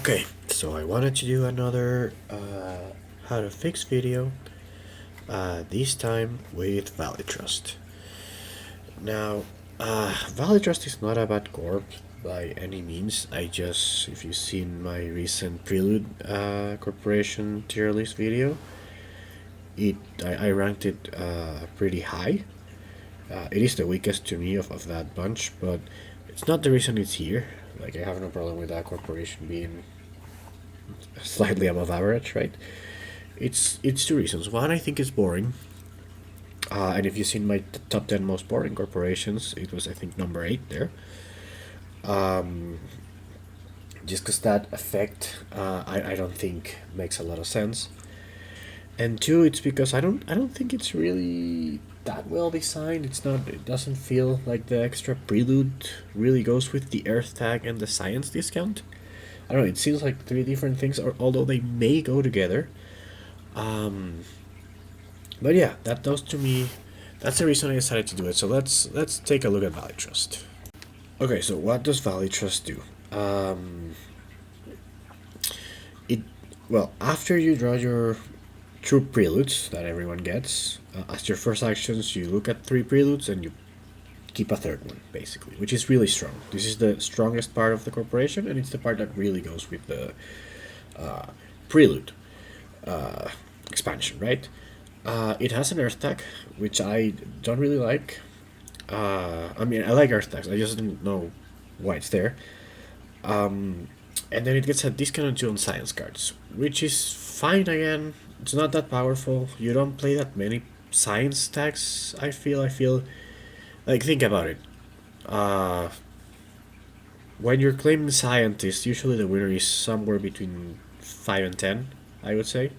Okay, so I wanted to do another how to fix video, this time with Valley Trust. Now, Valley Trust is not a bad corp by any means. If you've seen my recent Prelude Corporation tier list video, I ranked it pretty high. It is the weakest to me of that bunch, but it's not the reason it's here. Like, I have no problem with that corporation being slightly above average, right? It's two reasons. One, I think it's boring. And if you've seen my top 10 most boring corporations, it was, I think, number 8 there. Just because that effect, I don't think makes a lot of sense. And two, it's because I don't think it's really that well designed. It doesn't feel like the extra prelude really goes with the earth tag and the science discount. I don't know, it seems like three different things, although they may go together. But yeah, that does to me. That's the reason I decided to do it. So let's take a look at Valley Trust. Okay, so what does Valley Trust do? It well, after you draw your true preludes that everyone gets, as your first actions, you look at three preludes and you keep a third one, basically, which is really strong. This is the strongest part of the corporation, and it's the part that really goes with the prelude expansion, right? It has an earth tag, which I don't really like. I mean, I like earth tags. I just didn't know why it's there. And then it gets a discount on science cards, which is fine again. It's not that powerful. You don't play that many science tags. I feel like, think about it. Uh, when you're claiming scientist, usually the winner is somewhere between 5 and 10, I would say.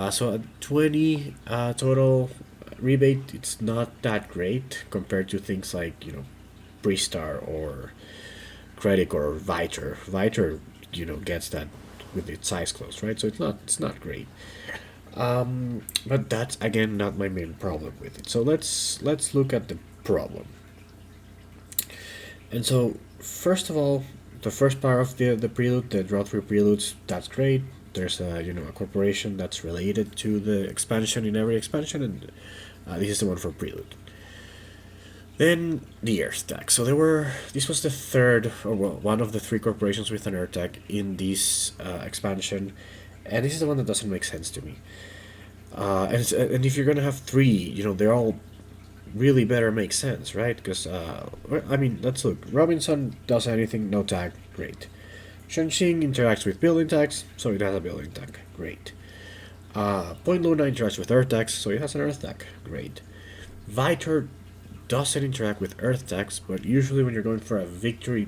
So a 20 total rebate, it's not that great compared to things like, Pristar or Critic or Viter. Viter, gets that with its size close, right? So it's not great. But that's again not my main problem with it. So let's look at the problem. And so first of all, the first part of the prelude, the draw through preludes, that's great. There's a corporation that's related to the expansion in every expansion, and this is the one for prelude. Then the Earth tag. So this was the third, or well, one of the three corporations with an Earth tag in this expansion, and this is the one that doesn't make sense to me. And if you're gonna have three, they're all really better make sense, right? Because I mean, let's look. Robinson does anything, no tag, great. Shenxing interacts with building tags, so it has a building tag, great. Point Luna interacts with Earth tags, so it has an Earth tag, great. Viter doesn't interact with Earth tags, but usually when you're going for a victory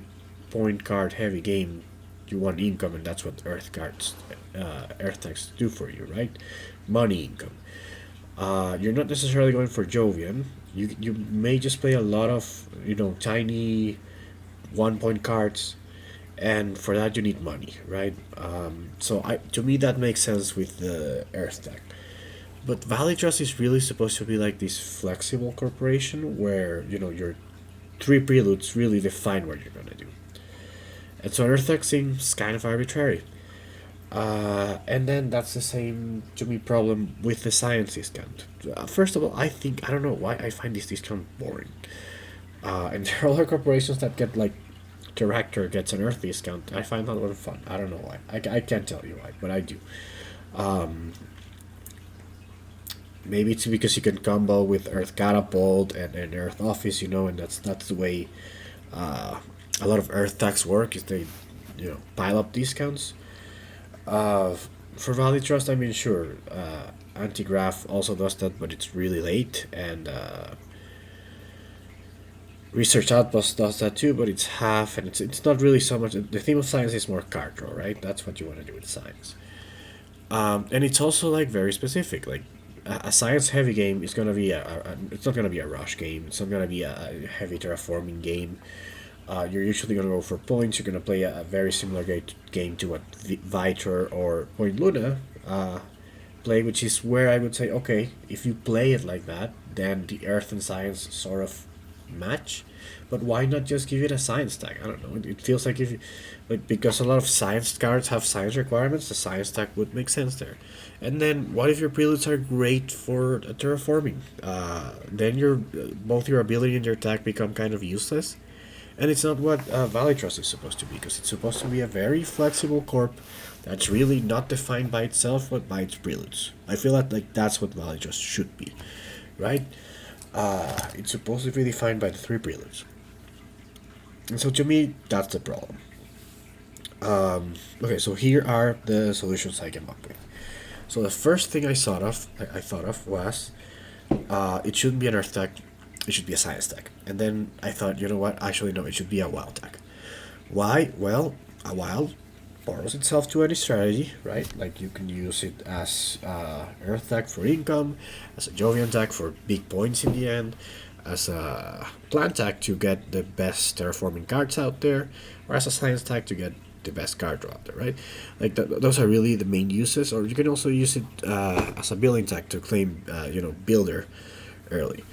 point card heavy game, you want income, and that's what Earth tags do for you, right? Money income. You're not necessarily going for Jovian. You may just play a lot of tiny 1 point cards, and for that you need money, right? So to me that makes sense with the Earth tag. But Valley Trust is really supposed to be like this flexible corporation where your three preludes really define what you're gonna do. And so Earth tag seems kind of arbitrary. And then that's the same to me problem with the science discount. First of all, I don't know why I find this discount boring. And there are other corporations that get like Director gets an Earth discount. I find that a little fun. I don't know why. I can't tell you why, but I do. Maybe it's because you can combo with Earth Catapult and Earth Office, and that's the way a lot of Earth tax work is they pile up discounts. For Valley Trust, I mean, sure, Antigraph also does that, but it's really late, and Research Outpost does that too, but it's half, and it's not really so much. The theme of science is more card draw, right? That's what you want to do with science. And it's also like very specific. Like a science heavy game is gonna be it's not gonna be a rush game. It's not gonna be a heavy terraforming game. You're usually gonna go for points. You're gonna play a very similar game to what Viter or Point Luna play, which is where I would say, okay, if you play it like that, then the Earth and Science sort of match. But why not just give it a science tag? I don't know. It feels like if you, like, because a lot of science cards have science requirements, the science tag would make sense there. And then what if your preludes are great for terraforming? Then your both your ability and your tag become kind of useless. And it's not what Valley Trust is supposed to be, because it's supposed to be a very flexible corp that's really not defined by itself but by its preludes. I feel like that's what Valley Trust should be, right? It's supposed to be defined by the three preludes. And so to me, that's the problem. Okay, so here are the solutions I came up with. So the first thing I thought of was it shouldn't be an earth tag, it should be a science tag. And then I thought, you know what? Actually, no, it should be a wild tag. Why? Well, a wild borrows itself to any strategy, right? Like you can use it as earth tag for income, as a Jovian tag for big points in the end, as a plant tag to get the best terraforming cards out there, or as a science tag to get the best card draw out there, right? Like those are really the main uses. Or you can also use it as a building tag to claim, builder early.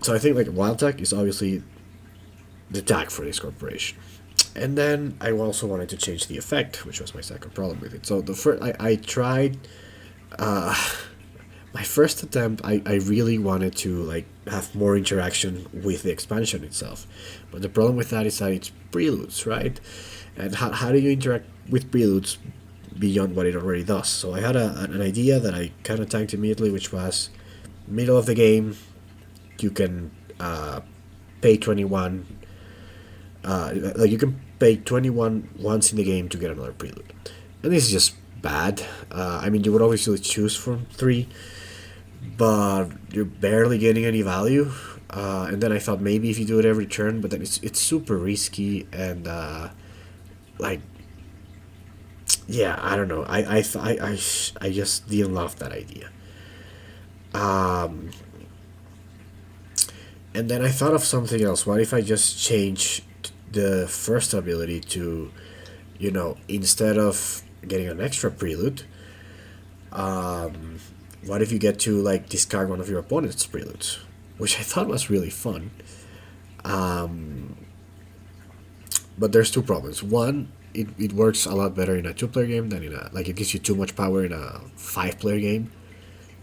So I think like wild tag is obviously the tag for this corporation. And then I also wanted to change the effect, which was my second problem with it. So the first I tried my first attempt, I really wanted to like have more interaction with the expansion itself. But the problem with that is that it's preludes, right? And how do you interact with preludes beyond what it already does? So I had an idea that I kind of tanked immediately, which was middle of the game, you can pay 21. Like you can pay 21 once in the game to get another prelude. And this is just bad. I mean, you would obviously choose from 3, but you're barely getting any value. And then I thought maybe if you do it every turn, but then it's super risky and like, yeah, I don't know. I just didn't love that idea. And then I thought of something else. What if I just change the first ability to, instead of getting an extra prelude, what if you get to like discard one of your opponent's preludes, which I thought was really fun. But there's 2 problems. One, it works a lot better in a 2-player game than in a, like, it gives you too much power in a 5-player game.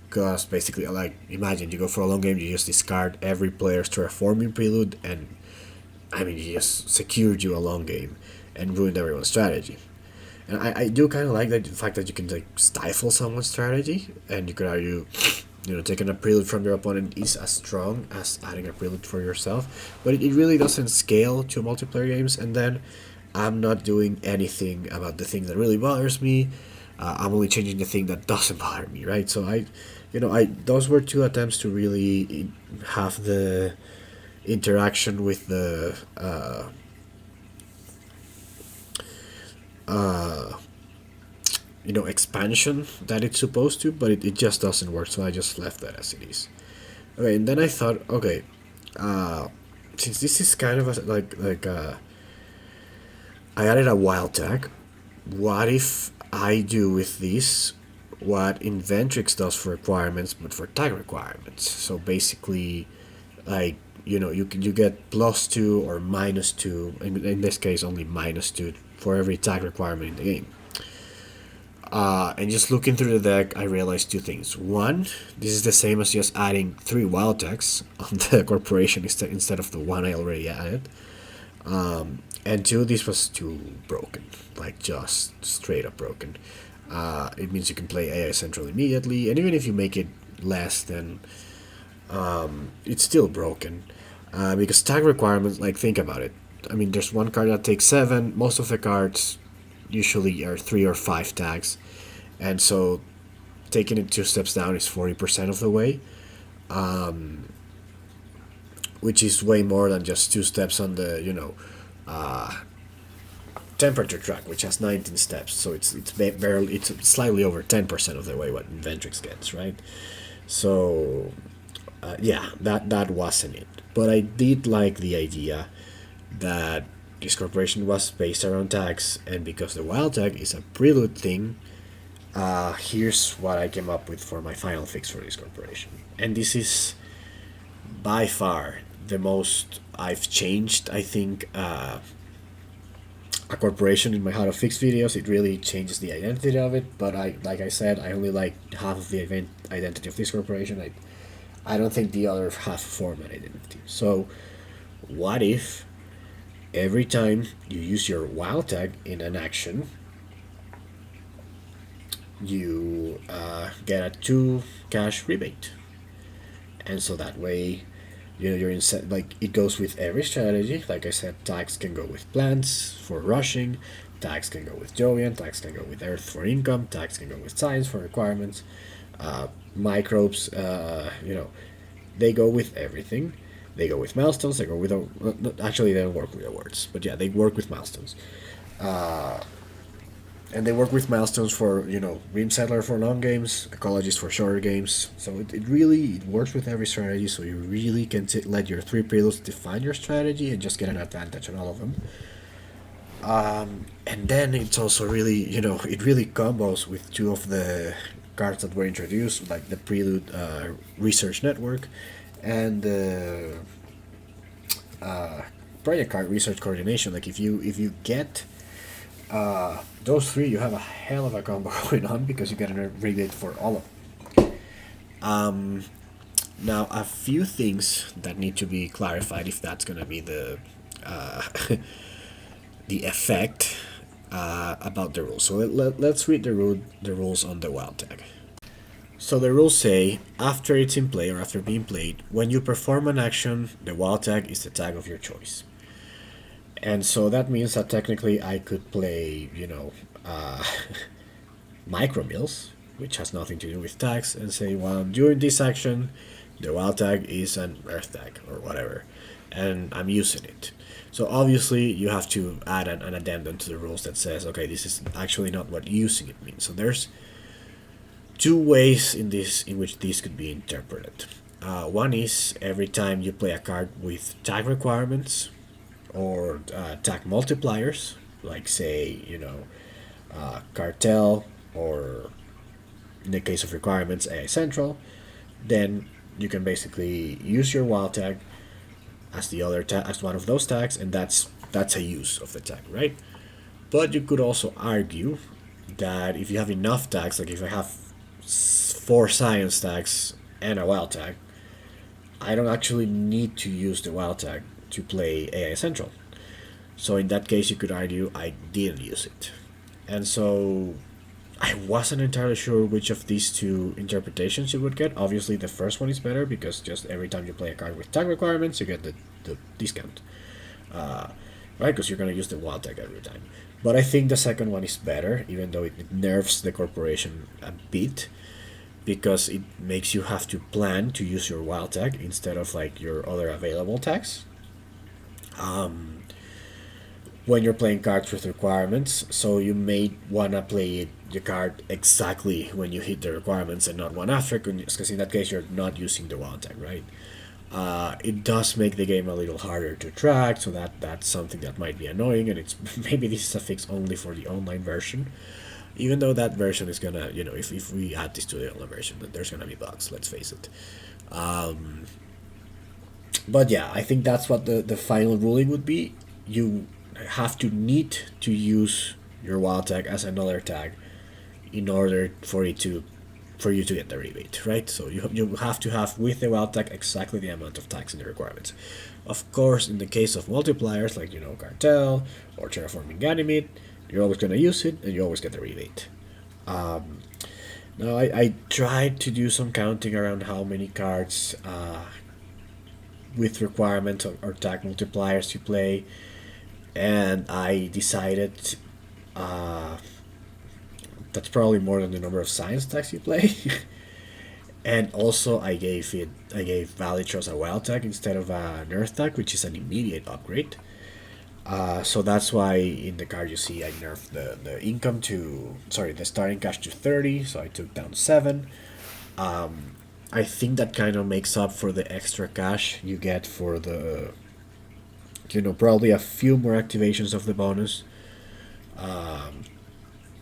Because basically, like, imagine you go for a long game, you just discard every player's terraforming prelude, and I mean, you just secured you a long game and ruined everyone's strategy. And I do kind of like that the fact that you can like stifle someone's strategy, and you could argue, taking a prelude from your opponent is as strong as adding a prelude for yourself. But it really doesn't scale to multiplayer games. And then I'm not doing anything about the thing that really bothers me. I'm only changing the thing that doesn't bother me, right? So those were 2 attempts to really have the interaction with the expansion that it's supposed to, but it just doesn't work. So I just left that as it is. Okay, and then I thought, okay, since this is kind of I added a wild tag. What if I do with this what Inventrix does for requirements, but for tag requirements? So basically, like, you get +2 or -2. In this case, only -2 for every tag requirement in the game. And just looking through the deck, I realized 2 things. One, this is the same as just adding 3 wild tags on the corporation instead of the 1 I already added. And 2, this was too broken, like just straight up broken. It means you can play AI Central immediately, and even if you make it less, then it's still broken. Because tag requirements, like, think about it. I mean, there's one card that takes 7. Most of the cards usually are 3 or 5 tags, and so taking it 2 steps down is 40% of the way, which is way more than just 2 steps on the temperature track, which has 19 steps. So it's slightly over 10% of the way what Inventrix gets, right? So that wasn't it. But I did like the idea that this corporation was based around tags, and because the wild tag is a prelude thing, here's what I came up with for my final fix for this corporation. And this is by far the most I've changed, I think, a corporation in my how to fix videos. It really changes the identity of it. But like I said, I only like half of the identity of this corporation. I don't think the other half form an identity. So what if every time you use your wild tag in an action, you get a 2 cash rebate? And so that way, you're in set, like it goes with every strategy. Like I said, tags can go with plants for rushing, tags can go with Jovian, tags can go with earth for income, tags can go with science for requirements, microbes, they go with everything. They go with milestones, they go with, actually they don't work with awards, but yeah, they work with milestones. And they work with milestones for, Green Settler for long games, Ecologist for shorter games. So it really it works with every strategy. So you really can let your 3 preludes define your strategy and just get an advantage on all of them. And then it's also really, it really combos with 2 of the cards that were introduced, like the Prelude Research Network and the Project Card Research Coordination. Like if you get those 3, you have a hell of a combo going on because you get a rebate for all of them. Now, a few things that need to be clarified if that's going to be the the effect about the rules. So let's read the rules on the wild tag. So the rules say, after it's in play or after being played, when you perform an action, the wild tag is the tag of your choice. And so that means that technically I could play, micro mills, which has nothing to do with tags, and say, well, during this action, the wild tag is an earth tag or whatever, and I'm using it. So obviously you have to add an addendum to the rules that says, okay, this is actually not what using it means. So there's 2 ways in which this could be interpreted. One is every time you play a card with tag requirements or tag multipliers, like say, cartel, or in the case of requirements, AI Central, then you can basically use your wild tag as the other as one of those tags, and that's a use of the tag, right? But you could also argue that if you have enough tags, like if I have 4 science tags and a wild tag, I don't actually need to use the wild tag to play AI Central. So in that case, you could argue I didn't use it. And so I wasn't entirely sure which of these 2 interpretations you would get. Obviously, the first one is better because just every time you play a card with tag requirements, you get the discount. Right? Because you're going to use the wild tag every time. But I think the second one is better, even though it nerfs the corporation a bit, because it makes you have to plan to use your wild tag instead of like your other available tags. When you're playing cards with requirements, so you may wanna play the card exactly when you hit the requirements and not one after, because in that case you're not using the wild tag, right? It does make the game a little harder to track, so that's something that might be annoying, and it's maybe this is a fix only for the online version. Even though that version is gonna, if we add this to the online version, then there's gonna be bugs. Let's face it. But yeah, I think that's what the final ruling would be. You have to need to use your wild tag as another tag in order for you to get the rebate, right? So you have to have with the wild tag exactly the amount of tags in the requirements. Of course, in the case of multipliers like cartel or terraforming Ganymede, you're always gonna use it and you always get the rebate. Now I tried to do some counting around how many cards with requirements or tag multipliers you play, and I decided that's probably more than the number of science tags you play. And also I gave Valitros a wild tag instead of an earth tag, which is an immediate upgrade. So that's why in the card you see I nerfed the income to, the starting cash to 30, so I took down 7. I think that kind of makes up for the extra cash you get for the, probably a few more activations of the bonus.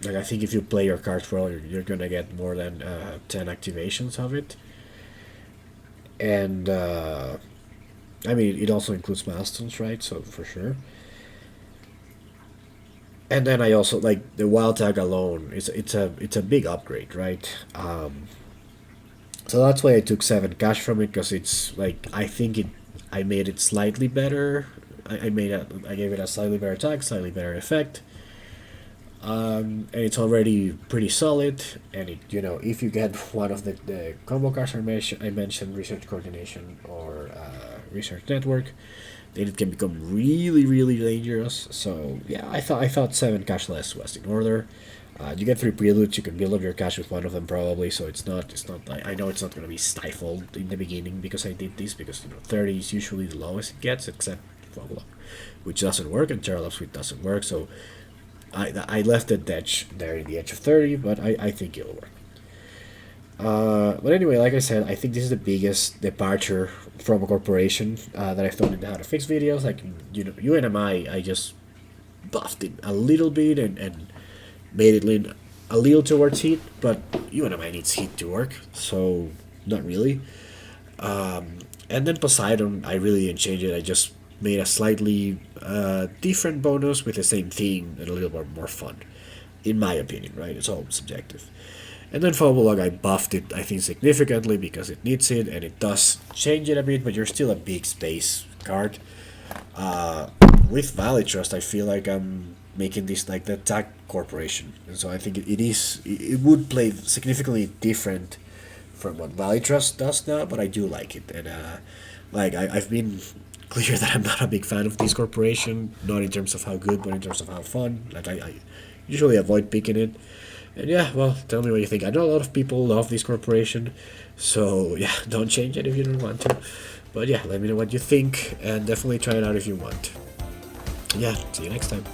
Like I think if you play your cards well, you're gonna get more than 10 activations of it. And I mean, it also includes milestones, right? So for sure. And then I also like the wild tag alone. It's a big upgrade, right? So that's why I took 7 cash from it, because it's like I think I made it slightly better. I gave it a slightly better tag, slightly better effect, and it's already pretty solid. And it, if you get one of the combo cards I mentioned, research coordination or research network, then it can become really really dangerous. So yeah, I thought 7 cash less was in order. You get 3 preludes. You can build up your cash with one of them probably. So it's not. I know it's not going to be stifled in the beginning because I did this, because 30 is usually the lowest it gets, except Phobolog, which doesn't work, and Terralab Suite doesn't work. So I left the edge there in the edge of 30, but I think it'll work. But anyway, like I said, I think this is the biggest departure from a corporation that I've done in the how to fix videos. Like UNMI, I just buffed it a little bit and made it lean a little towards heat, but UNMI needs heat to work, so not really. And then Poseidon, I really didn't change it. I just made a slightly different bonus with the same theme and a little bit more fun, in my opinion, right? It's all subjective. And then Phobolog, I buffed it, I think, significantly because it needs it, and it does change it a bit, but you're still a big space card. With Valley Trust, I feel like I'm making this like the tech corporation, and so I think it would play significantly different from what Valley Trust does now, but I do like it, and like I've been clear that I'm not a big fan of this corporation, not in terms of how good, but in terms of how fun. Like I usually avoid picking it. And yeah, well, tell me what you think. I know a lot of people love this corporation, so yeah, don't change it if you don't want to. But yeah, let me know what you think, and definitely try it out if you want. Yeah, see you next time.